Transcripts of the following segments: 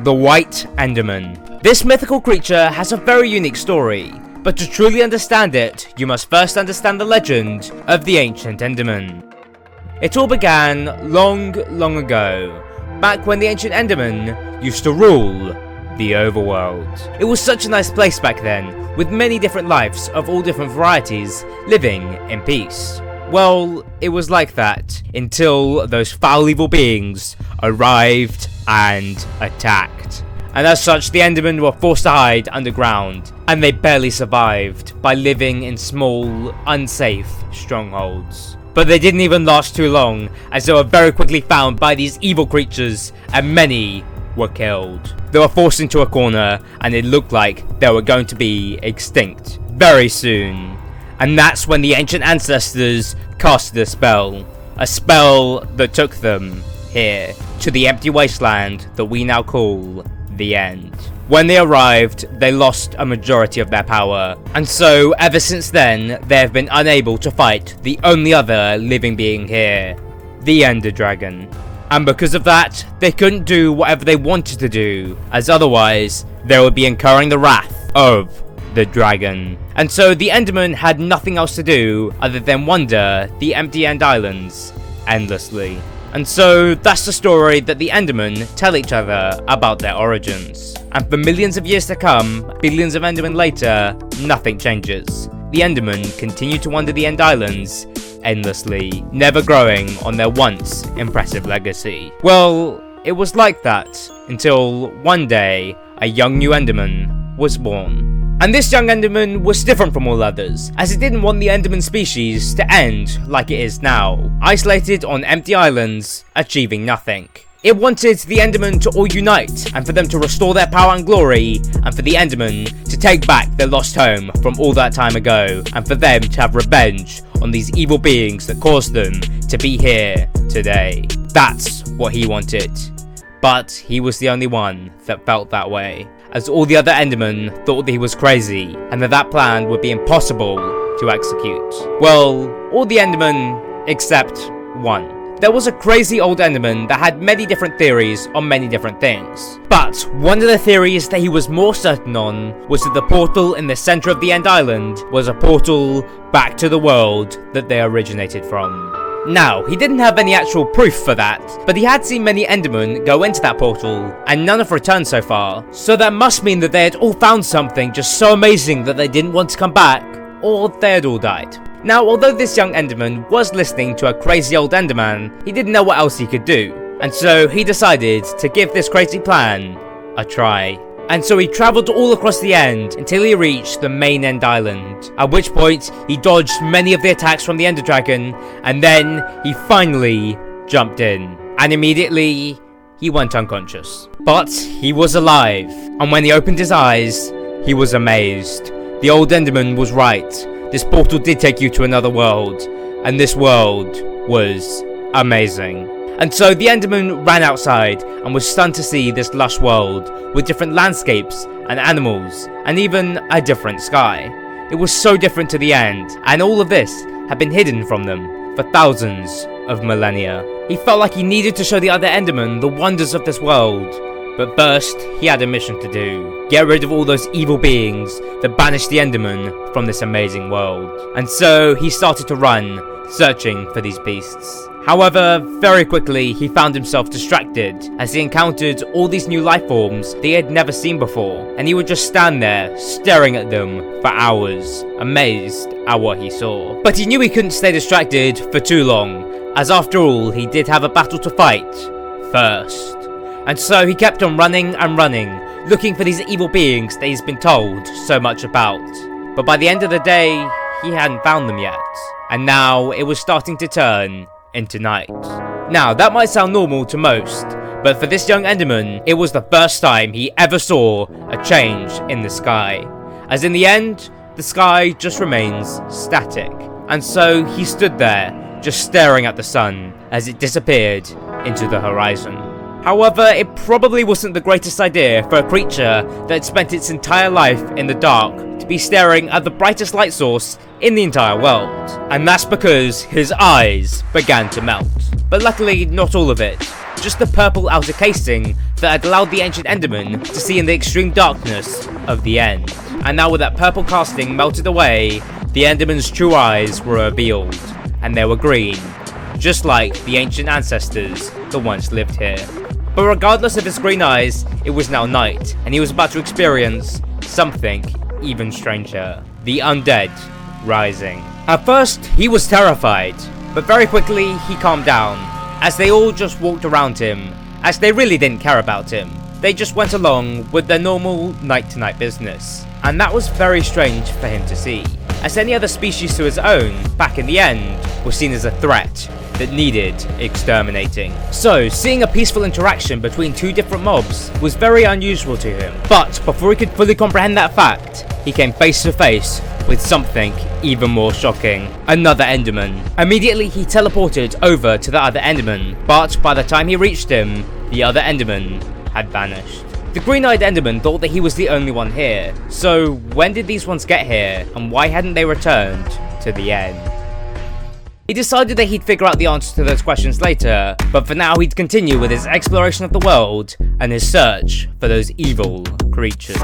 the White Enderman. This mythical creature has a very unique story, but to truly understand it, you must first understand the legend of the ancient Enderman. It all began long ago, back when the ancient Enderman used to rule the overworld. It was such a nice place back then, with many different lives of all different varieties living in peace. Well, it was like that until those foul evil beings arrived and attacked. And as such, the Endermen were forced to hide underground, and they barely survived by living in small, unsafe strongholds. But they didn't even last too long, as they were very quickly found by these evil creatures, and many were killed. They were forced into a corner, and it looked like they were going to be extinct very soon. And that's when the ancient ancestors casted a spell that took them here, to the empty wasteland that we now call the End. When they arrived, they lost a majority of their power, and so ever since then, they have been unable to fight the only other living being here, the Ender Dragon. And because of that, they couldn't do whatever they wanted to do, as otherwise, they would be incurring the wrath of the dragon. And so the Endermen had nothing else to do other than wander the empty End Islands endlessly. And so that's the story that the Endermen tell each other about their origins. And for millions of years to come, billions of Endermen later, nothing changes. The Endermen continue to wander the End Islands endlessly, never growing on their once impressive legacy. Well, it was like that until one day a young new Enderman was born. And this young Enderman was different from all others, as it didn't want the Enderman species to end like it is now, isolated on empty islands, achieving nothing. It wanted the Endermen to all unite, and for them to restore their power and glory, and for the Endermen to take back their lost home from all that time ago, and for them to have revenge on these evil beings that caused them to be here today. That's what he wanted. But he was the only one that felt that way, as all the other Endermen thought that he was crazy, and that plan would be impossible to execute. Well, all the Endermen except one. There was a crazy old Enderman that had many different theories on many different things. But one of the theories that he was more certain on was that the portal in the center of the End Island was a portal back to the world that they originated from. Now, he didn't have any actual proof for that, but he had seen many Endermen go into that portal, and none have returned so far. So that must mean that they had all found something just so amazing that they didn't want to come back, or they had all died. Now, although this young Enderman was listening to a crazy old Enderman, he didn't know what else he could do. And so he decided to give this crazy plan a try. And so he travelled all across the End until he reached the main End Island, at which point he dodged many of the attacks from the Ender Dragon, and then he finally jumped in. And immediately, he went unconscious. But he was alive, and when he opened his eyes, he was amazed. The old Enderman was right. This portal did take you to another world, and this world was amazing. And so the Enderman ran outside and was stunned to see this lush world with different landscapes and animals and even a different sky. It was so different to the End, and all of this had been hidden from them for thousands of millennia. He felt like he needed to show the other Endermen the wonders of this world, but first he had a mission to do. Get rid of all those evil beings that banished the Enderman from this amazing world. And so he started to run, searching for these beasts. However, very quickly he found himself distracted as he encountered all these new life forms that he had never seen before, and he would just stand there staring at them for hours, amazed at what he saw. But he knew he couldn't stay distracted for too long, as after all he did have a battle to fight first. And so he kept on running and running, looking for these evil beings that he's been told so much about. But by the end of the day, he hadn't found them yet, and now it was starting to turn into night. Now, that might sound normal to most, but for this young Enderman, it was the first time he ever saw a change in the sky. As in the end, the sky just remains static, and so he stood there, just staring at the sun as it disappeared into the horizon. However, it probably wasn't the greatest idea for a creature that had spent its entire life in the dark to be staring at the brightest light source in the entire world. And that's because his eyes began to melt. But luckily, not all of it. just the purple outer casing that had allowed the ancient endermen to see in the extreme darkness of the end. And now with that purple casting melted away, the endermen's true eyes were revealed, and they were green, just like the ancient ancestors that once lived here. But regardless of his green eyes, it was now night, and he was about to experience something even stranger: the undead rising. At first, he was terrified, but very quickly he calmed down, as they all just walked around him, as they really didn't care about him. They just went along with their normal night-to-night business, and that was very strange for him to see, as any other species to his own, back in the end, was seen as a threat that needed exterminating. So, seeing a peaceful interaction between two different mobs was very unusual to him. But before he could fully comprehend that fact, he came face to face with something even more shocking: another enderman. Immediately he teleported over to the other enderman, but by the time he reached him, the other enderman had vanished. The green-eyed enderman thought that he was the only one here, so when did these ones get here, and why hadn't they returned to the end? He decided that he'd figure out the answers to those questions later, but for now he'd continue with his exploration of the world and his search for those evil creatures.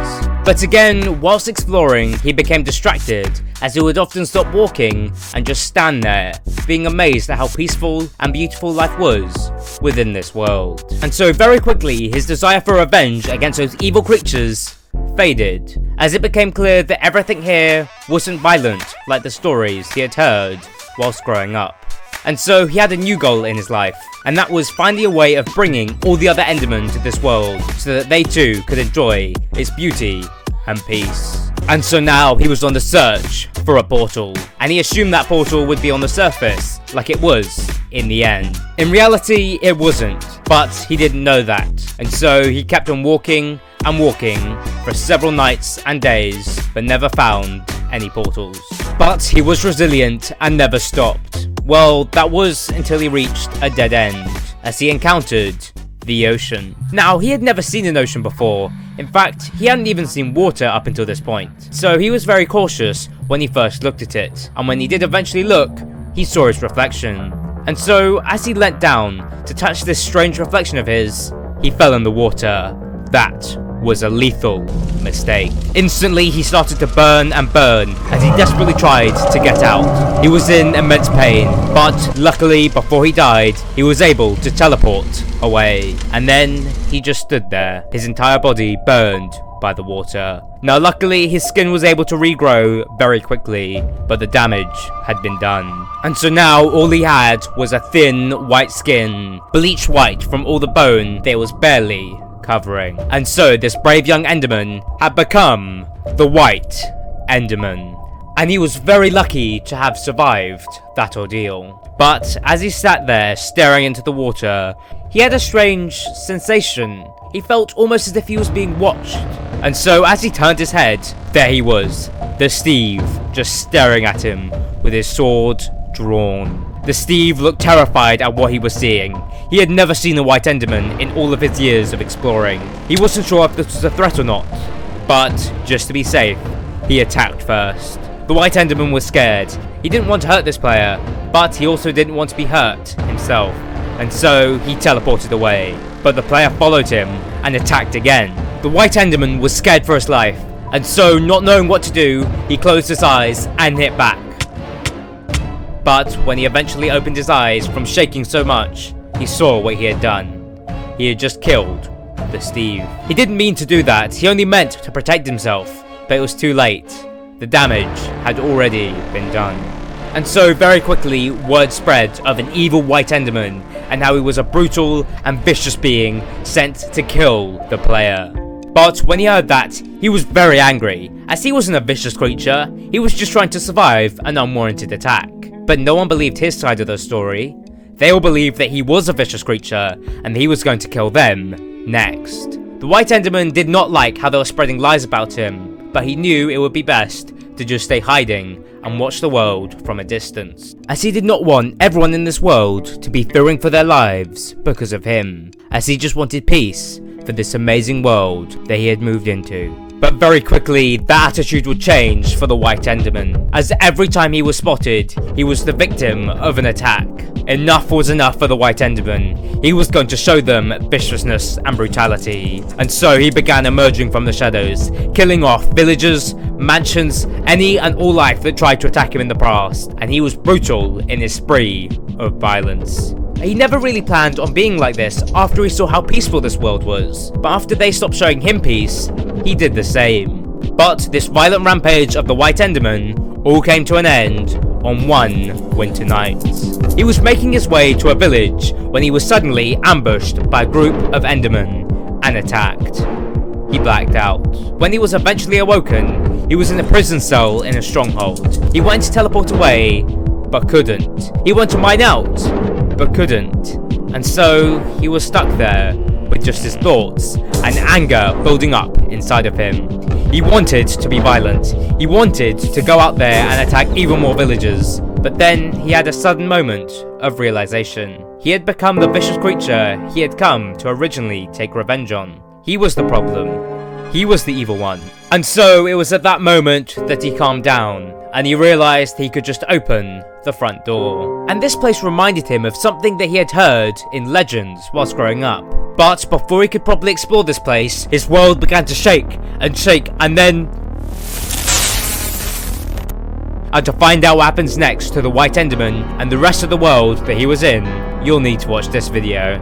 But again, whilst exploring, he became distracted, as he would often stop walking and just stand there, being amazed at how peaceful and beautiful life was within this world. And so very quickly, his desire for revenge against those evil creatures faded, as it became clear that everything here wasn't violent like the stories he had heard whilst growing up. And so he had a new goal in his life, and that was finding a way of bringing all the other endermen to this world so that they too could enjoy its beauty and peace. And so now he was on the search for a portal, and he assumed that portal would be on the surface like it was in the end. In reality, it wasn't, but he didn't know that, and so he kept on walking and walking for several nights and days, but never found any portals. But he was resilient and never stopped. Well, that was until he reached a dead end, as he encountered the ocean. Now, he had never seen an ocean before. In fact, he hadn't even seen water up until this point. So he was very cautious when he first looked at it, and when he did eventually look, he saw his reflection. And so, as he leant down to touch this strange reflection of his, he fell in the water. That was a lethal mistake. Instantly, he started to burn and burn as he desperately tried to get out. He was in immense pain, but luckily, before he died, he was able to teleport away. And then he just stood there, his entire body burned by the water. Now, luckily, his skin was able to regrow very quickly, but the damage had been done. And so now, all he had was a thin, white skin, bleached white from all the bone that was barely covering. And so this brave young enderman had become the White Enderman, and he was very lucky to have survived that ordeal. But as he sat there staring into the water, he had a strange sensation. He felt almost as if he was being watched. And so as he turned his head, there he was, the Steve, just staring at him with his sword drawn. The Steve looked terrified at what he was seeing. He had never seen a White Enderman in all of his years of exploring. He wasn't sure if this was a threat or not, but just to be safe, he attacked first. The White Enderman was scared. He didn't want to hurt this player, but he also didn't want to be hurt himself, and so he teleported away. But the player followed him and attacked again. The White Enderman was scared for his life, and so not knowing what to do, he closed his eyes and hit back. But when he eventually opened his eyes from shaking so much, he saw what he had done. He had just killed the Steve. He didn't mean to do that, he only meant to protect himself, but it was too late. The damage had already been done. And so very quickly, word spread of an evil White Enderman and how he was a brutal and vicious being sent to kill the player. But when he heard that, he was very angry, as he wasn't a vicious creature, he was just trying to survive an unwarranted attack. But no one believed his side of the story. They all believed that he was a vicious creature, and he was going to kill them next. The White Enderman did not like how they were spreading lies about him, but he knew it would be best to just stay hiding and watch the world from a distance, as he did not want everyone in this world to be fearing for their lives because of him, as he just wanted peace for this amazing world that he had moved into. But very quickly, that attitude would change for the White Enderman, as every time he was spotted, he was the victim of an attack. Enough was enough for the White Enderman. He was going to show them viciousness and brutality. And so he began emerging from the shadows, killing off villagers, mansions, any and all life that tried to attack him in the past. And he was brutal in his spree of violence. He never really planned on being like this after he saw how peaceful this world was. But after they stopped showing him peace, he did the same. But this violent rampage of the White Enderman all came to an end on one winter night. He was making his way to a village when he was suddenly ambushed by a group of endermen and attacked. He blacked out. When he was eventually awoken, he was in a prison cell in a stronghold. He wanted to teleport away, but couldn't. He wanted to mine out, but couldn't. And so he was stuck there with just his thoughts and anger building up inside of him. He wanted to be violent. He wanted to go out there and attack even more villagers. But then he had a sudden moment of realization. He had become the vicious creature he had come to originally take revenge on. He was the problem. He was the evil one. And so it was at that moment that he calmed down and he realized he could just open the front door. And this place reminded him of something that he had heard in legends whilst growing up. But before he could properly explore this place, his world began to shake, and then... And to find out what happens next to the White Enderman and the rest of the world that he was in, you'll need to watch this video.